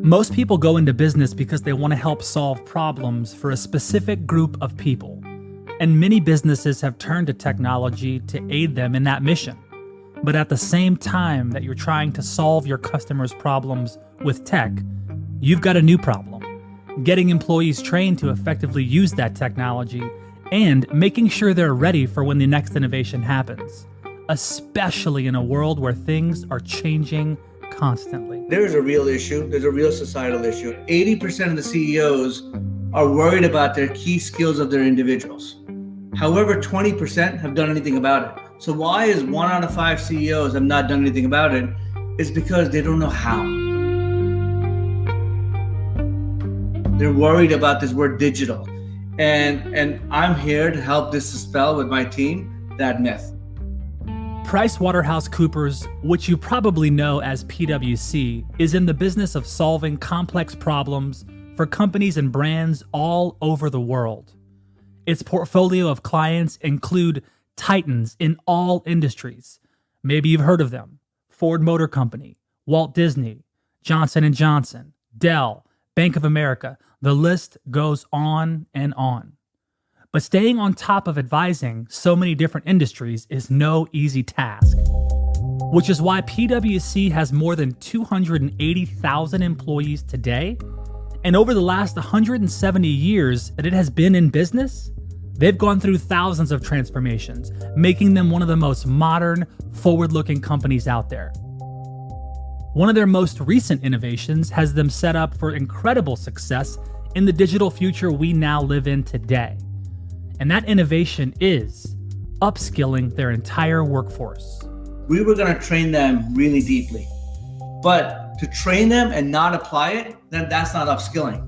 Most people go into business because they want to help solve problems for a specific group of people. And many businesses have turned to technology to aid them in that mission. But at the same time that you're trying to solve your customers' problems with tech, you've got a new problem: getting employees trained to effectively use that technology and making sure they're ready for when the next innovation happens, especially in a world where things are changing constantly. There's a real issue. There's a real societal issue. 80% of the CEOs are worried about their key skills of their individuals. However, 20% have done anything about it. So why is 1 out of 5 CEOs have not done anything about it? It's because they don't know how. They're worried about this word digital. And I'm here to help dispel with my team that myth. PricewaterhouseCoopers, which you probably know as PwC, is in the business of solving complex problems for companies and brands all over the world. Its portfolio of clients include titans in all industries. Maybe you've heard of them: Ford Motor Company, Walt Disney, Johnson & Johnson, Dell, Bank of America. The list goes on and on. But staying on top of advising so many different industries is no easy task, which is why PwC has more than 280,000 employees today. And over the last 170 years that it has been in business, they've gone through thousands of transformations, making them one of the most modern, forward-looking companies out there. One of their most recent innovations has them set up for incredible success in the digital future we now live in today. And that innovation is upskilling their entire workforce. We were going to train them really deeply, but to train them and not apply it, then that's not upskilling.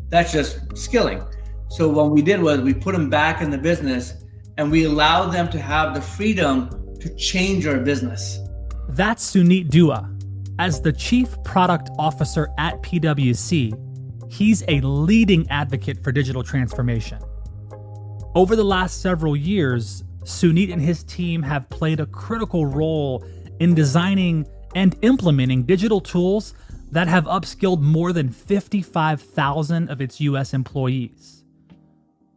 That's just skilling. So what we did was we put them back in the business and we allowed them to have the freedom to change our business. That's Suneet Dua. As the Chief Product Officer at PwC, he's a leading advocate for digital transformation. Over the last several years, Suneet and his team have played a critical role in designing and implementing digital tools that have upskilled more than 55,000 of its US employees.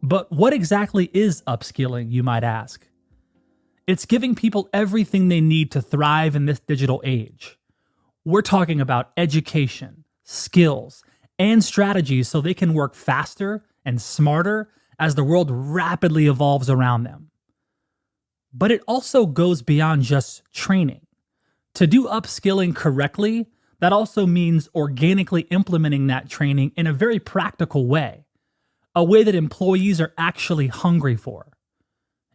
But what exactly is upskilling, you might ask? It's giving people everything they need to thrive in this digital age. We're talking about education, skills, and strategies so they can work faster and smarter as the world rapidly evolves around them. But it also goes beyond just training. To do upskilling correctly, that also means organically implementing that training in a very practical way, a way that employees are actually hungry for.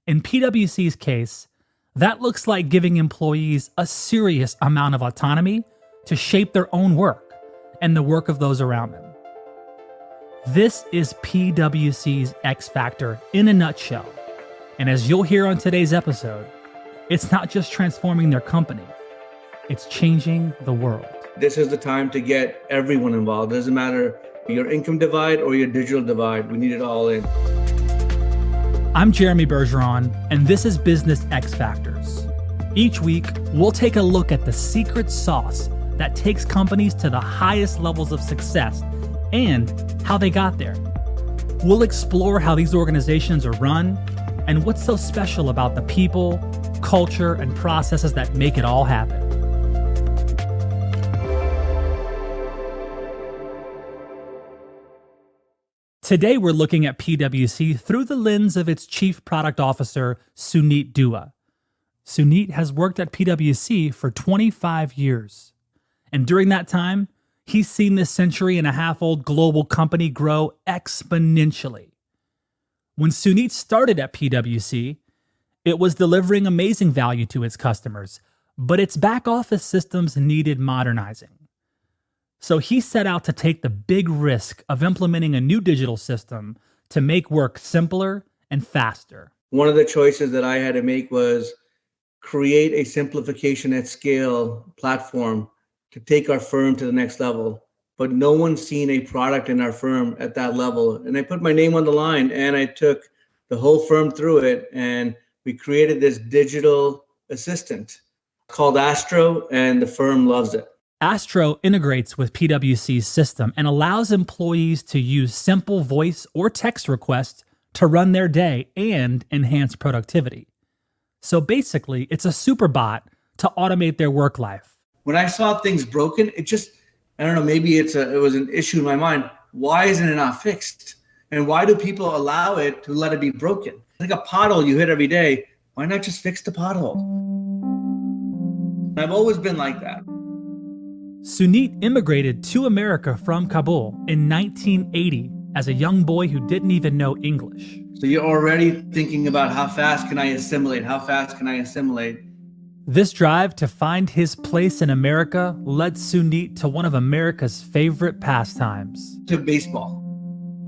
In PwC's case, that looks like giving employees a serious amount of autonomy to shape their own work and the work of those around them. This is PwC's X Factor in a nutshell. And as you'll hear on today's episode, it's not just transforming their company, it's changing the world. This is the time to get everyone involved. It doesn't matter your income divide or your digital divide. We need it all in. I'm Jeremy Bergeron, and this is Business X Factors. Each week, we'll take a look at the secret sauce that takes companies to the highest levels of success and how they got there. We'll explore how these organizations are run and what's so special about the people, culture, and processes that make it all happen. Today, we're looking at PwC through the lens of its Chief Product Officer, Suneet Dua. Suneet has worked at PwC for 25 years. And during that time, he's seen this century-and-a-half-old global company grow exponentially. When Suneet started at PwC, it was delivering amazing value to its customers, but its back-office systems needed modernizing. So he set out to take the big risk of implementing a new digital system to make work simpler and faster. One of the choices that I had to make was create a simplification at scale platform to take our firm to the next level. But no one's seen a product in our firm at that level. And I put my name on the line and I took the whole firm through it. And we created this digital assistant called Astro, and the firm loves it. Astro integrates with PwC's system and allows employees to use simple voice or text requests to run their day and enhance productivity. So basically, it's a super bot to automate their work life. When I saw things broken, it just, I don't know, maybe it was an issue in my mind. Why isn't it not fixed? And why do people allow it to let it be broken? Like a pothole you hit every day. Why not just fix the pothole? I've always been like that. Suneet immigrated to America from Kabul in 1980 as a young boy who didn't even know English. So you're already thinking about how fast can I assimilate? How fast can I assimilate? This drive to find his place in America led Suneet to one of America's favorite pastimes. To baseball.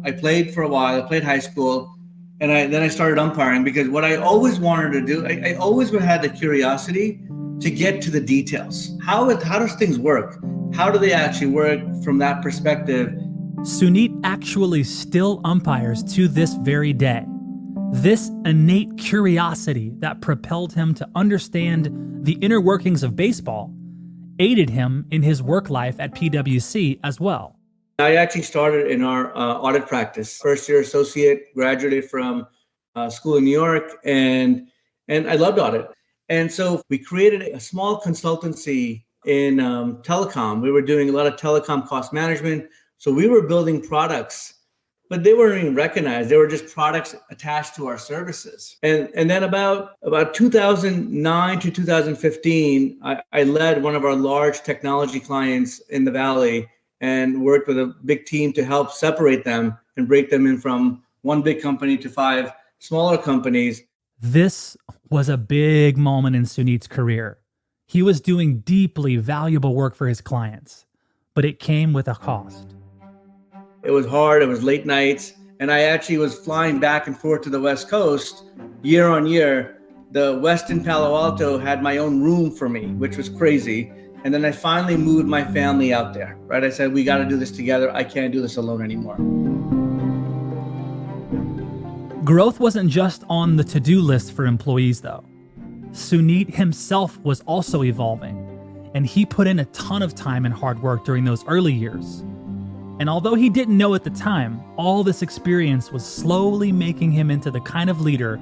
I played for a while. I played high school. And then I started umpiring because what I always wanted to do, I always had the curiosity to get to the details. How does things work? How do they actually work from that perspective? Suneet actually still umpires to this very day. This innate curiosity that propelled him to understand the inner workings of baseball aided him in his work life at PwC as well. I actually started in our audit practice. First year associate, graduated from school in New York, and I loved audit. And so we created a small consultancy in telecom. We were doing a lot of telecom cost management. So we were building products, but they weren't even recognized. They were just products attached to our services. And then about 2009 to 2015, I led one of our large technology clients in the Valley and worked with a big team to help separate them and break them in from one big company to 5 smaller companies. This was a big moment in Suneet's career. He was doing deeply valuable work for his clients, but it came with a cost. It was hard. It was late nights. And I actually was flying back and forth to the West Coast year on year. The Westin Palo Alto had my own room for me, which was crazy. And then I finally moved my family out there, right? I said, we got to do this together. I can't do this alone anymore. Growth wasn't just on the to-do list for employees, though. Suneet himself was also evolving, and he put in a ton of time and hard work during those early years. And although he didn't know at the time, all this experience was slowly making him into the kind of leader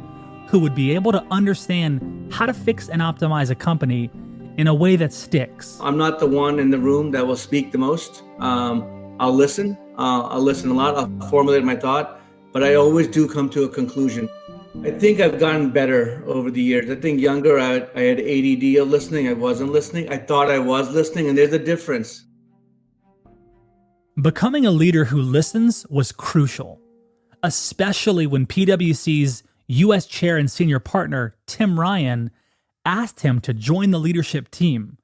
who would be able to understand how to fix and optimize a company in a way that sticks. I'm not the one in the room that will speak the most. I'll listen. I'll listen a lot. I'll formulate my thought, but I always do come to a conclusion. I think I've gotten better over the years. I think younger, I had ADD of listening. I wasn't listening. I thought I was listening, and there's a difference. Becoming a leader who listens was crucial, especially when PwC's U.S. chair and senior partner, Tim Ryan, asked him to join the leadership team,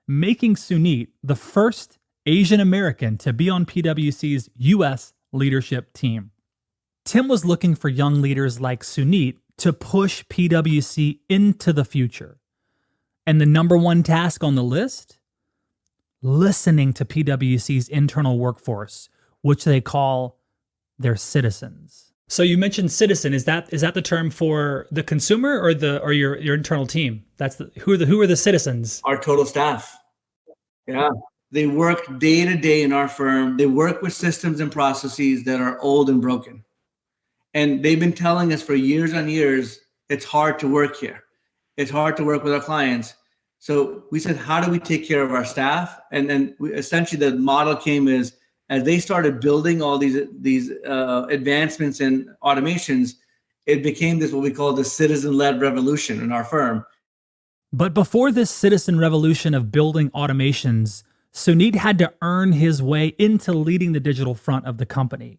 making Suneet the first Asian American to be on PwC's U.S. leadership team. Tim was looking for young leaders like Suneet to push PwC into the future. And the number one task on the list? Listening to PwC's internal workforce, which they call their citizens. So you mentioned citizen. Is that the term for the consumer or your internal team? Who are the citizens? Our total staff. Yeah. They work day to day in our firm. They work with systems and processes that are old and broken. And they've been telling us for years on years, it's hard to work here. It's hard to work with our clients. So we said, how do we take care of our staff? And then essentially the model came as they started building all these advancements and automations, it became this what we call the citizen-led revolution in our firm. But before this citizen revolution of building automations, Suneet had to earn his way into leading the digital front of the company.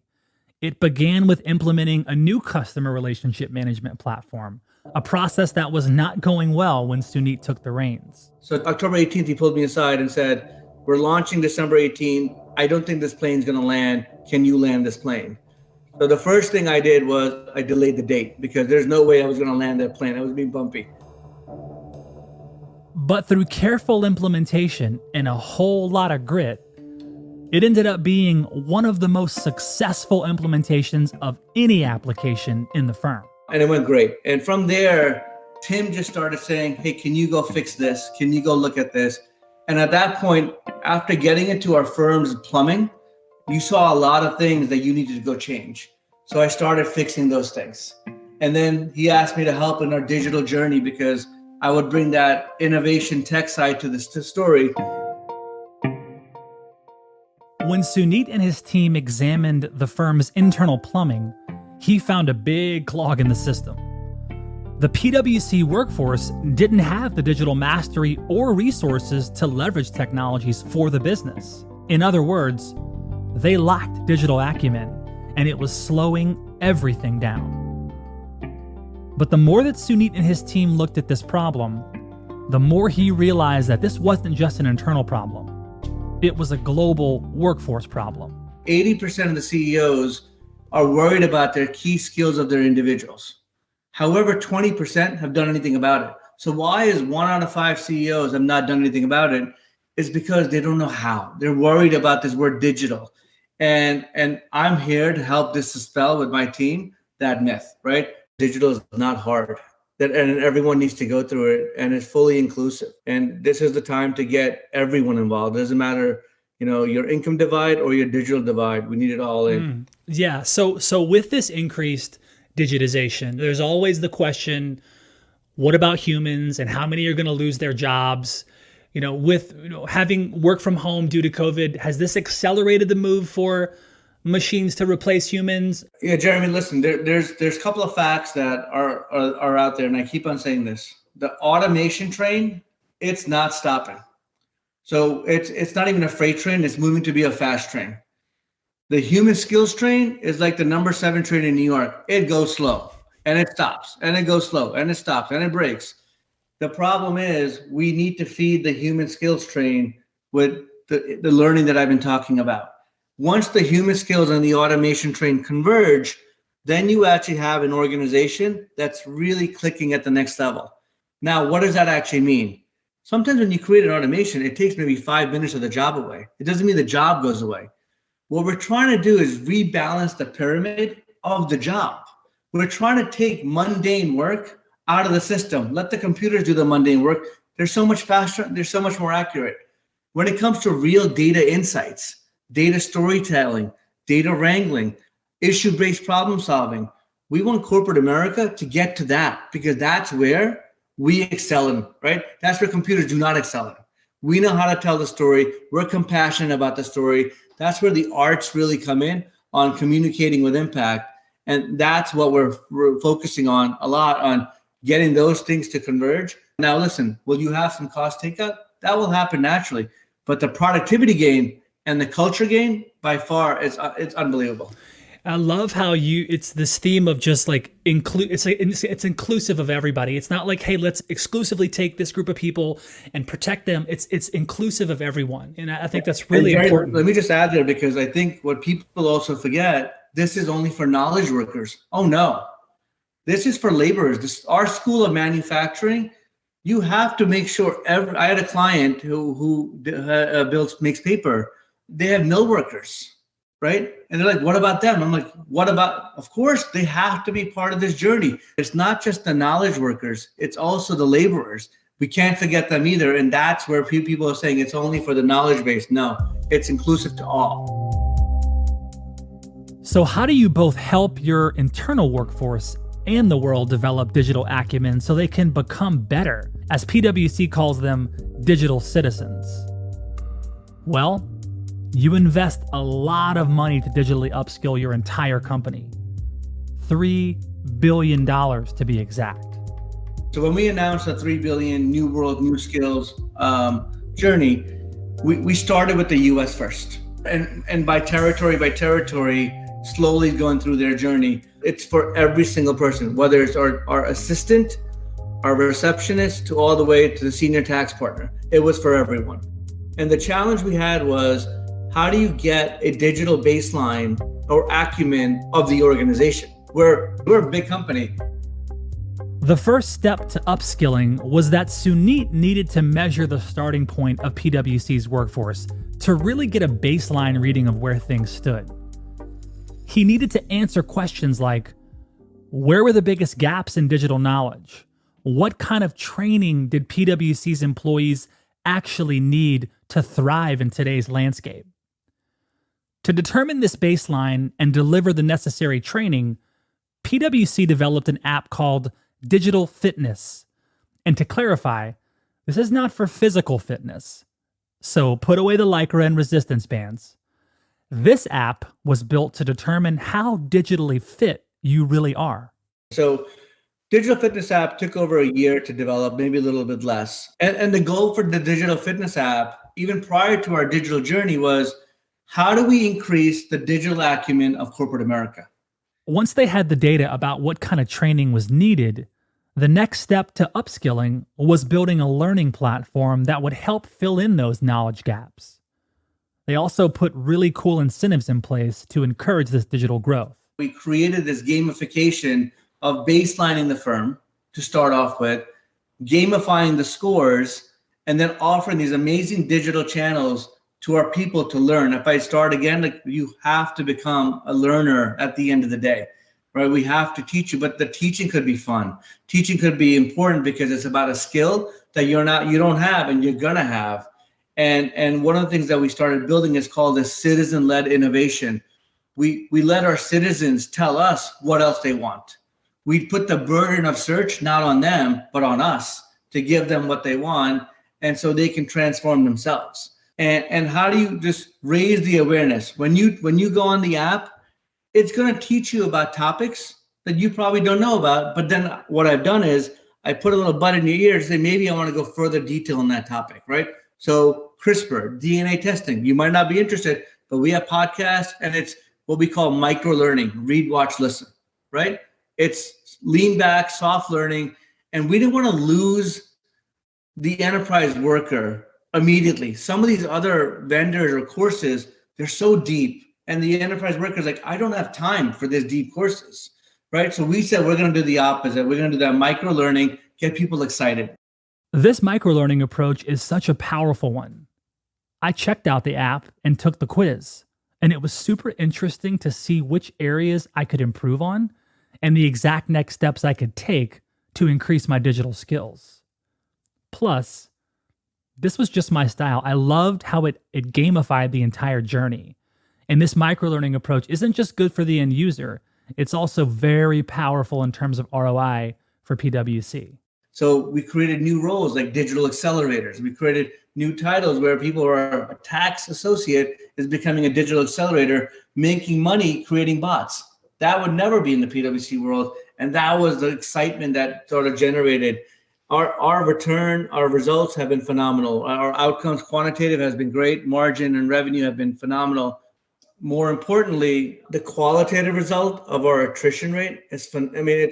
It began with implementing a new customer relationship management platform, a process that was not going well when Suneet took the reins. So October 18th, he pulled me aside and said, we're launching December 18th. I don't think this plane's going to land. Can you land this plane? So the first thing I did was I delayed the date because there's no way I was going to land that plane. I was being bumpy. But through careful implementation and a whole lot of grit, it ended up being one of the most successful implementations of any application in the firm. And it went great. And from there, Tim just started saying, hey, can you go fix this? Can you go look at this? And at that point, after getting into our firm's plumbing, you saw a lot of things that you needed to go change. So I started fixing those things. And then he asked me to help in our digital journey because I would bring that innovation tech side to the story. When Suneet and his team examined the firm's internal plumbing, he found a big clog in the system. The PwC workforce didn't have the digital mastery or resources to leverage technologies for the business. In other words, they lacked digital acumen, and it was slowing everything down. But the more that Suneet and his team looked at this problem, the more he realized that this wasn't just an internal problem. It was a global workforce problem. 80% of the CEOs are worried about their key skills of their individuals. However, 20% have done anything about it. So why is 1 out of 5 CEOs have not done anything about it? It's because they don't know how. They're worried about this word digital. And I'm here to help dispel with my team that myth, right? Digital is not hard. And everyone needs to go through it, and it's fully inclusive. And this is the time to get everyone involved. It doesn't matter, your income divide or your digital divide. We need it all in. Yeah. So with this increased digitization, there's always the question, what about humans and how many are going to lose their jobs? With having work from home due to COVID, has this accelerated the move for machines to replace humans? Yeah, Jeremy, listen, there's a couple of facts that are out there, and I keep on saying this. The automation train, it's not stopping. So it's not even a freight train, it's moving to be a fast train. The human skills train is like the number 7 train in New York. It goes slow and it stops, and it goes slow and it stops and it breaks. The problem is we need to feed the human skills train with the learning that I've been talking about. Once the human skills and the automation train converge, then you actually have an organization that's really clicking at the next level. Now, what does that actually mean? Sometimes when you create an automation, it takes maybe 5 minutes of the job away. It doesn't mean the job goes away. What we're trying to do is rebalance the pyramid of the job. We're trying to take mundane work out of the system. Let the computers do the mundane work. They're so much faster. They're so much more accurate. When it comes to real data insights, data storytelling, data wrangling, issue-based problem solving, we want corporate America to get to that because that's where we excel in, right? That's where computers do not excel in. We know how to tell the story. We're compassionate about the story. That's where the arts really come in on communicating with impact. And that's what we're focusing on a lot, on getting those things to converge. Now, listen, will you have some cost takeout? That will happen naturally. But the productivity gain and the culture gain, by far, it's unbelievable. I love how it's this theme of just like it's inclusive of everybody. It's not like, hey, let's exclusively take this group of people and protect them. It's inclusive of everyone. And I think that's really important. Let me just add there, because I think what people also forget, this is only for knowledge workers. Oh no, this is for laborers. Our school of manufacturing, you have to make sure I had a client who makes paper. They have mill workers, right? And they're like, what about them? I'm like, of course, they have to be part of this journey. It's not just the knowledge workers, it's also the laborers. We can't forget them either. And that's where people are saying it's only for the knowledge base. No, it's inclusive to all. So how do you both help your internal workforce and the world develop digital acumen so they can become better, as PwC calls them, digital citizens? Well, you invest a lot of money to digitally upskill your entire company. $3 billion to be exact. So when we announced the 3 billion new world, new skills journey, we started with the US first. And by territory, slowly going through their journey. It's for every single person, whether it's our assistant, our receptionist, to all the way to the senior tax partner. It was for everyone. And the challenge we had was, how do you get a digital baseline or acumen of the organization? We're a big company. The first step to upskilling was that Suneet needed to measure the starting point of PwC's workforce to really get a baseline reading of where things stood. He needed to answer questions like, where were the biggest gaps in digital knowledge? What kind of training did PwC's employees actually need to thrive in today's landscape. To determine this baseline and deliver the necessary training, PwC developed an app called Digital Fitness. And to clarify, this is not for physical fitness. So put away the Lycra and resistance bands. This app was built to determine how digitally fit you really are. So digital fitness app took over a year to develop, maybe a little bit less. And the goal for the digital fitness app, even prior to our digital journey, was how do we increase the digital acumen of corporate America? Once they had the data about what kind of training was needed, the next step to upskilling was building a learning platform that would help fill in those knowledge gaps. They also put really cool incentives in place to encourage this digital growth. We created this gamification of baselining the firm to start off with, gamifying the scores, and then offering these amazing digital channels to our people to learn. If I start again, like, you have to become a learner at the end of the day, right? We have to teach you, but the teaching could be fun. Teaching could be important because it's about a skill that you don't have and you're gonna have. And one of the things that we started building is called a citizen-led innovation. We let our citizens tell us what else they want. We put the burden of search not on them, but on us to give them what they want, and so they can transform themselves. And how do you just raise the awareness? When you go on the app, it's going to teach you about topics that you probably don't know about. But then what I've done is I put a little bud in your ear to say, maybe I want to go further detail on that topic, right? So CRISPR, DNA testing, you might not be interested, but we have podcasts, and it's what we call micro learning, read, watch, listen, right? It's lean back, soft learning. And we didn't want to lose the enterprise worker immediately. Some of these other vendors or courses, they're so deep, and the enterprise worker is like, I don't have time for these deep courses, right? So we said, we're going to do the opposite. We're going to do that micro learning, get people excited. This micro learning approach is such a powerful one. I checked out the app and took the quiz, and it was super interesting to see which areas I could improve on and the exact next steps I could take to increase my digital skills. Plus, this was just my style. I loved how it gamified the entire journey. And this microlearning approach isn't just good for the end user, it's also very powerful in terms of ROI for PwC. So we created new roles like digital accelerators. We created new titles where people are a tax associate is becoming a digital accelerator, making money creating bots. That would never be in the PwC world. And that was the excitement that sort of generated. Our return, our results have been phenomenal. Our outcomes, quantitative has been great. Margin and revenue have been phenomenal. More importantly, the qualitative result of our attrition rate is fun. I mean,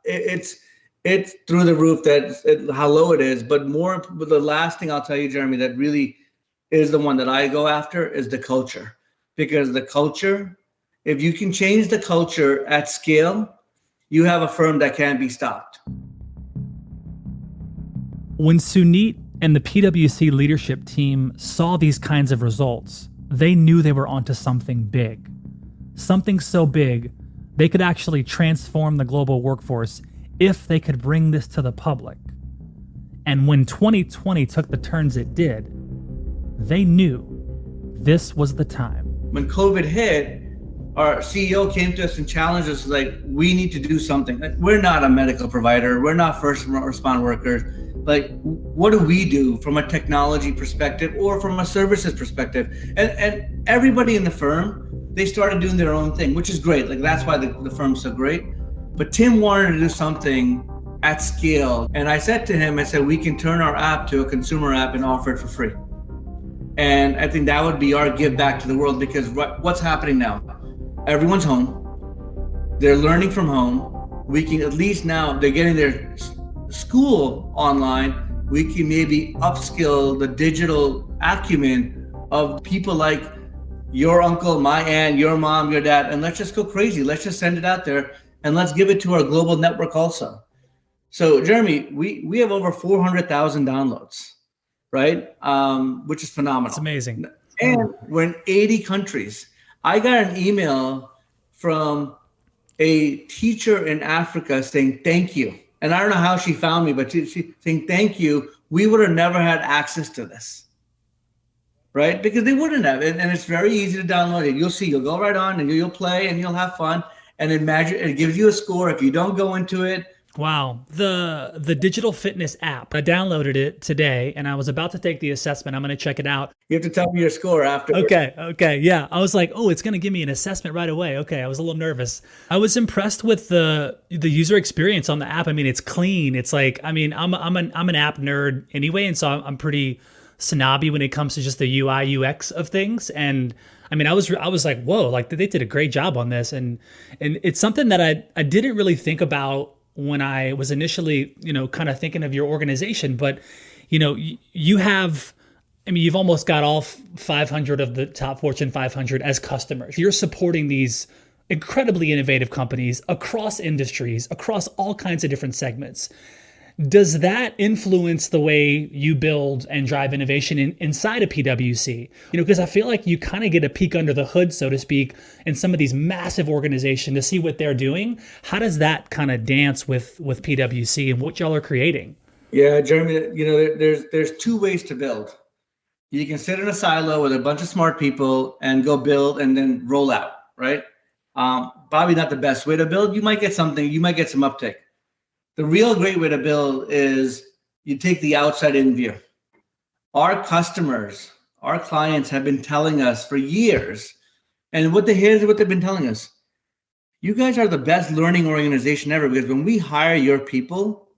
it's through the roof how low it is. But the last thing I'll tell you, Jeremy, that really is the one that I go after is the culture. Because the culture, if you can change the culture at scale, you have a firm that can't be stopped. When Suneet and the PwC leadership team saw these kinds of results, they knew they were onto something big. Something so big, they could actually transform the global workforce if they could bring this to the public. And when 2020 took the turns it did, they knew this was the time. When COVID hit, our CEO came to us and challenged us, like, we need to do something. Like, we're not a medical provider. We're not first respond workers. Like, what do we do from a technology perspective or from a services perspective? And everybody in the firm, they started doing their own thing, which is great. Like, that's why the firm's so great. But Tim wanted to do something at scale. And I said to him, we can turn our app to a consumer app and offer it for free. And I think that would be our give back to the world, because what's happening now? Everyone's home. They're learning from home. We can at least now, they're getting their school online. We can maybe upskill the digital acumen of people like your uncle, my aunt, your mom, your dad, and let's just go crazy. Let's just send it out there and let's give it to our global network also. So Jeremy, we have over 400,000 downloads, right? Which is phenomenal. It's amazing. And we're in 80 countries. I got an email from a teacher in Africa saying, thank you. And I don't know how she found me, but she's saying, thank you we would have never had access to this, right? Because they wouldn't have. And it's very easy to download it. You'll see, you'll go right on and you'll play and you'll have fun. And it gives you a score if you don't go into it. Wow. The digital fitness app, I downloaded it today and I was about to take the assessment. I'm going to check it out. You have to tell me your score after. Okay. Yeah. I was like, oh, it's going to give me an assessment right away. Okay. I was a little nervous. I was impressed with the user experience on the app. I mean, it's clean. It's like, I mean, I'm an app nerd anyway. And so I'm pretty snobby when it comes to just the UI UX of things. And I mean, I was like, whoa, like they did a great job on this. And it's something that I didn't really think about when I was initially, kind of thinking of your organization. But, you have, I mean, you've almost got all 500 of the top Fortune 500 as customers. You're supporting these incredibly innovative companies across industries, across all kinds of different segments. Does that influence the way you build and drive innovation inside of PwC? Because I feel like you kind of get a peek under the hood, so to speak, in some of these massive organizations to see what they're doing. How does that kind of dance with PwC and what y'all are creating? Yeah, Jeremy, there's two ways to build. You can sit in a silo with a bunch of smart people and go build and then roll out, right? Probably not the best way to build. You might get something, you might get some uptick. The real great way to build is you take the outside in view. Our customers, our clients have been telling us for years, and here's what they've been telling us. You guys are the best learning organization ever, because when we hire your people,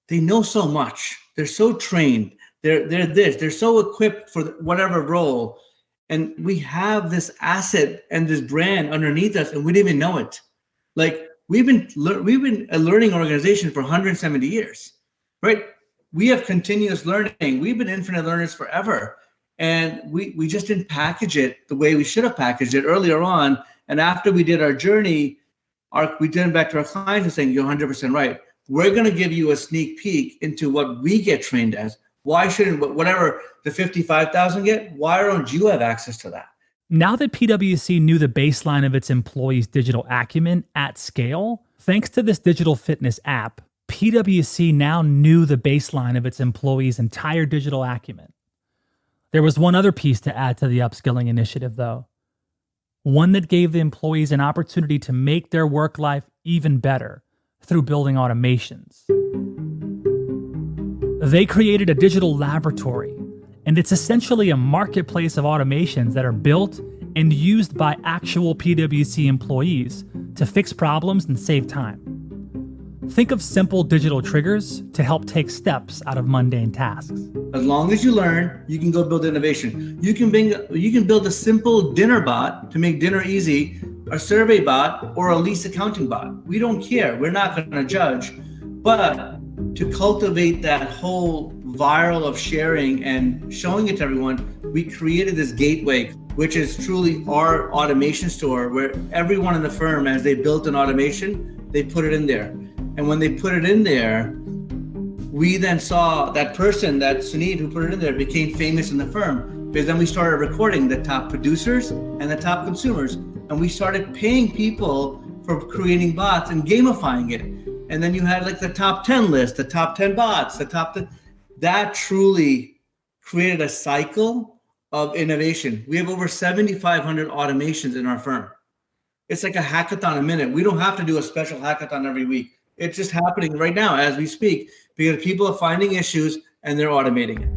they know so much. They're so trained. They're so equipped for whatever role. And we have this asset and this brand underneath us, and we didn't even know it. Like, We've been a learning organization for 170 years, right? We have continuous learning. We've been infinite learners forever. And we just didn't package it the way we should have packaged it earlier on. And after we did our journey, we did it back to our clients and saying, you're 100% right. We're going to give you a sneak peek into what we get trained as. Why shouldn't, whatever the 55,000 get, why don't you have access to that? Now that PwC knew the baseline of its employees' digital acumen at scale, thanks to this digital fitness app, PwC now knew the baseline of its employees' entire digital acumen. There was one other piece to add to the upskilling initiative, though. One that gave the employees an opportunity to make their work life even better through building automations. They created a digital laboratory, and it's essentially a marketplace of automations that are built and used by actual PwC employees to fix problems and save time. Think of simple digital triggers to help take steps out of mundane tasks. As long as you learn, you can go build innovation. You can build a simple dinner bot to make dinner easy, a survey bot, or a lease accounting bot. We don't care. We're not going to judge. But to cultivate that whole viral of sharing and showing it to everyone, we created this gateway, which is truly our automation store, where everyone in the firm, as they built an automation, they put it in there. And when they put it in there, we then saw that person, that Suneet who put it in there, became famous in the firm, because then we started recording the top producers and the top consumers. And we started paying people for creating bots and gamifying it. And then you had like the top 10 list, the top 10 bots, the top 10. That truly created a cycle of innovation. We have over 7,500 automations in our firm. It's like a hackathon a minute. We don't have to do a special hackathon every week. It's just happening right now as we speak, because people are finding issues and they're automating it.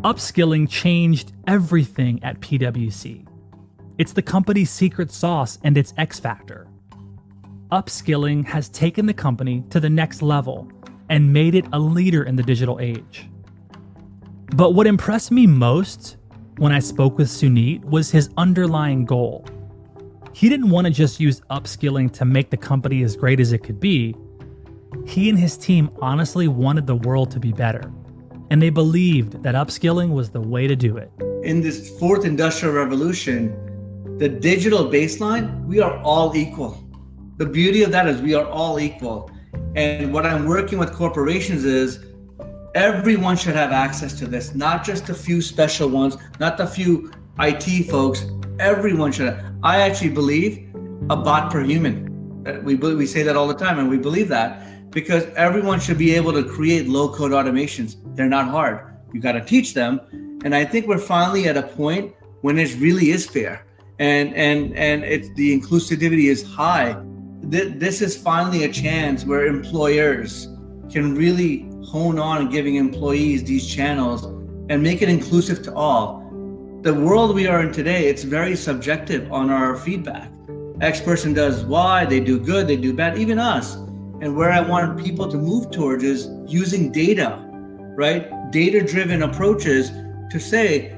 Upskilling changed everything at PwC. It's the company's secret sauce and its X factor. Upskilling has taken the company to the next level and made it a leader in the digital age. But what impressed me most when I spoke with Suneet was his underlying goal. He didn't want to just use upskilling to make the company as great as it could be. He and his team honestly wanted the world to be better, and they believed that upskilling was the way to do it. In this fourth industrial revolution, the digital baseline, we are all equal. The beauty of that is we are all equal. And what I'm working with corporations is everyone should have access to this, not just a few special ones, not the few IT folks. Everyone should have. I actually believe a bot per human. We say that all the time, and we believe that. because everyone should be able to create low code automations. They're not hard. You got to teach them. And I think we're finally at a point when it really is fair and it's the inclusivity is high. This is finally a chance where employers can really hone on giving employees these channels and make it inclusive to all. The world we are in today, it's very subjective on our feedback. X person does Y, they do good, they do bad, even us. And where I want people to move towards is using data, right? Data-driven approaches to say,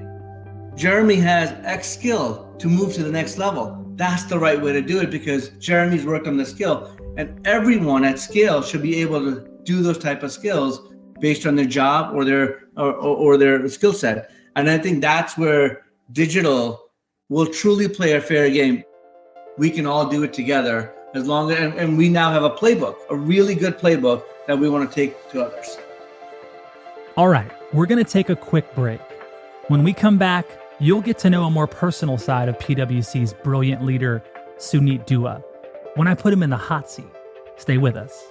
Jeremy has X skill to move to the next level. That's the right way to do it because Jeremy's worked on the skill. And everyone at scale should be able to do those type of skills based on their job or their skill set. And I think that's where digital will truly play a fair game. We can all do it together as long as, and we now have a playbook, a really good playbook that we want to take to others. All right, we're going to take a quick break. When we come back, you'll get to know a more personal side of PwC's brilliant leader, Suneet Dua, when I put him in the hot seat. Stay with us.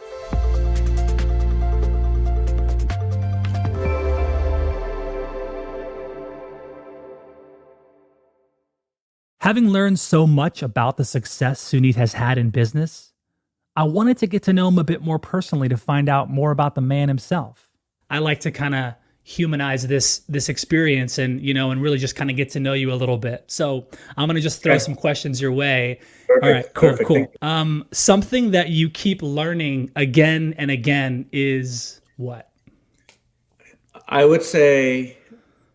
Having learned so much about the success Suneet has had in business, I wanted to get to know him a bit more personally to find out more about the man himself. I like to kind of humanize this experience and really just kind of get to know you a little bit. So I'm going to just throw some questions your way. Perfect. All right, cool, Perfect. cool. Something that you keep learning again and again is what? I would say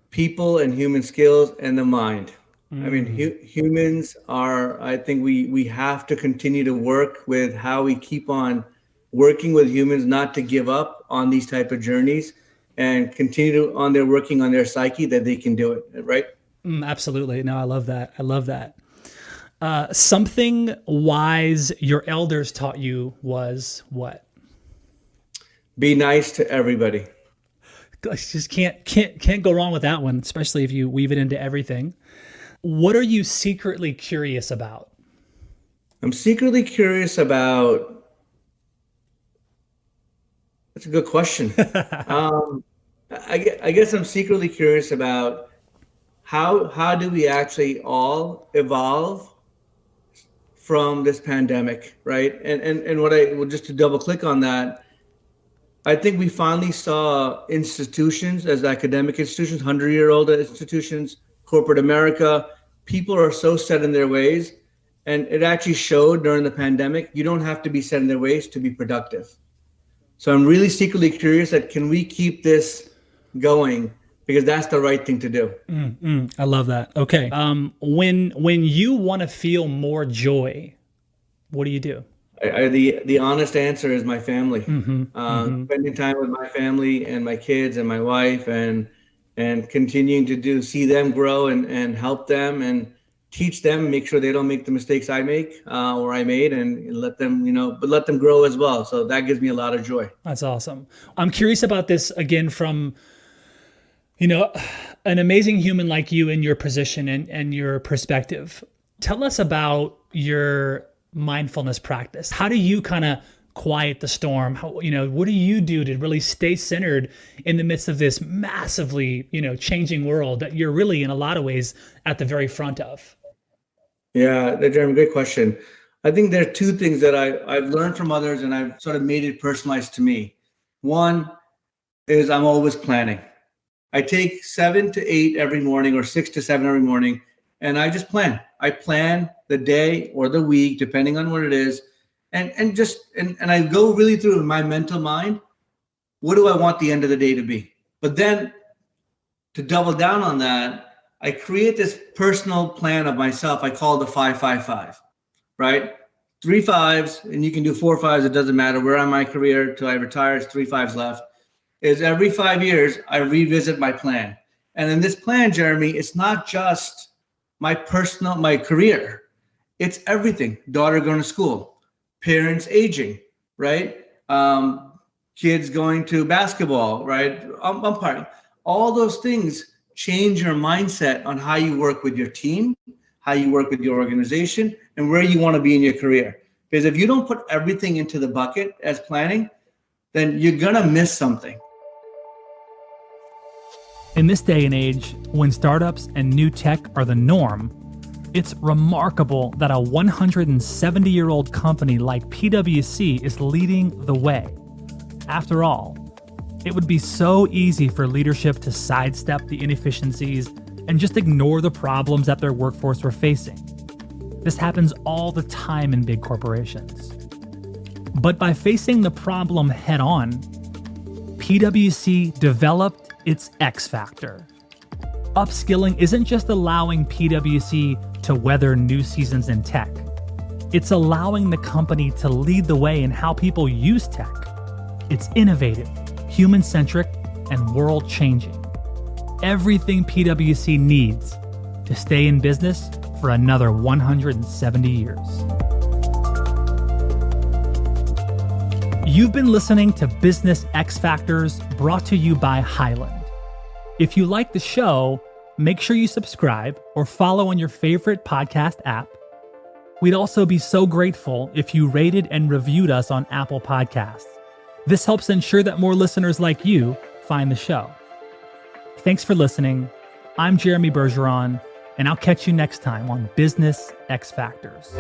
people and human skills and the mind. I mean, humans are, I think we have to continue to work with how we keep on working with humans, not to give up on these type of journeys and continue on their working on their psyche that they can do it, right? Absolutely. No, I love that. I love that. Something wise your elders taught you was what? Be nice to everybody. Just can't go wrong with that one, especially if you weave it into everything. What are you secretly curious about? I'm secretly curious about. That's a good question. I guess I'm secretly curious about how do we actually all evolve from this pandemic, right? And what just to double click on that, I think we finally saw institutions as academic institutions, 100-year-old institutions, corporate America, people are so set in their ways. And it actually showed during the pandemic, you don't have to be set in their ways to be productive. So I'm really secretly curious that can we keep this going? Because that's the right thing to do. I love that. Okay. When you want to feel more joy, what do you do? The honest answer is my family. Spending time with my family and my kids and my wife and continuing to see them grow and help them and teach them, make sure they don't make the mistakes I make or I made, and let them, but let them grow as well. So that gives me a lot of joy. That's awesome. I'm curious about this again from, an amazing human like you in your position and your perspective. Tell us about your mindfulness practice. How do you kind of quiet the storm? What do you do to really stay centered in the midst of this massively, changing world that you're really in a lot of ways at the very front of? Yeah, Jeremy, great question. I think there are two things that I've learned from others and I've sort of made it personalized to me. One is I'm always planning. I take 7 to 8 every morning or 6 to 7 every morning, and I just plan. I plan the day or the week, depending on what it is. And I go really through in my mental mind, what do I want the end of the day to be? But then to double down on that, I create this personal plan of myself. I call it the 5-5-5, right? 3 5s, and you can do 4 5s. It doesn't matter. Where am I in my career till I retire? It's 3 5s left. Is every 5 years, I revisit my plan. And in this plan, Jeremy, it's not just my career. It's everything. Daughter going to school, parents aging, right? Kids going to basketball, right? Umpiring. All those things change your mindset on how you work with your team, how you work with your organization, and where you want to be in your career. Because if you don't put everything into the bucket as planning, then you're going to miss something. In this day and age, when startups and new tech are the norm, it's remarkable that a 170-year-old company like PwC is leading the way. After all, it would be so easy for leadership to sidestep the inefficiencies and just ignore the problems that their workforce were facing. This happens all the time in big corporations. But by facing the problem head-on, PwC developed its X factor. Upskilling isn't just allowing PwC to weather new seasons in tech. It's allowing the company to lead the way in how people use tech. It's innovative, human-centric, and world-changing. Everything PwC needs to stay in business for another 170 years. You've been listening to Business X Factors, brought to you by Highland. If you like the show, make sure you subscribe or follow on your favorite podcast app. We'd also be so grateful if you rated and reviewed us on Apple Podcasts. This helps ensure that more listeners like you find the show. Thanks for listening. I'm Jeremy Bergeron, and I'll catch you next time on Business X Factors.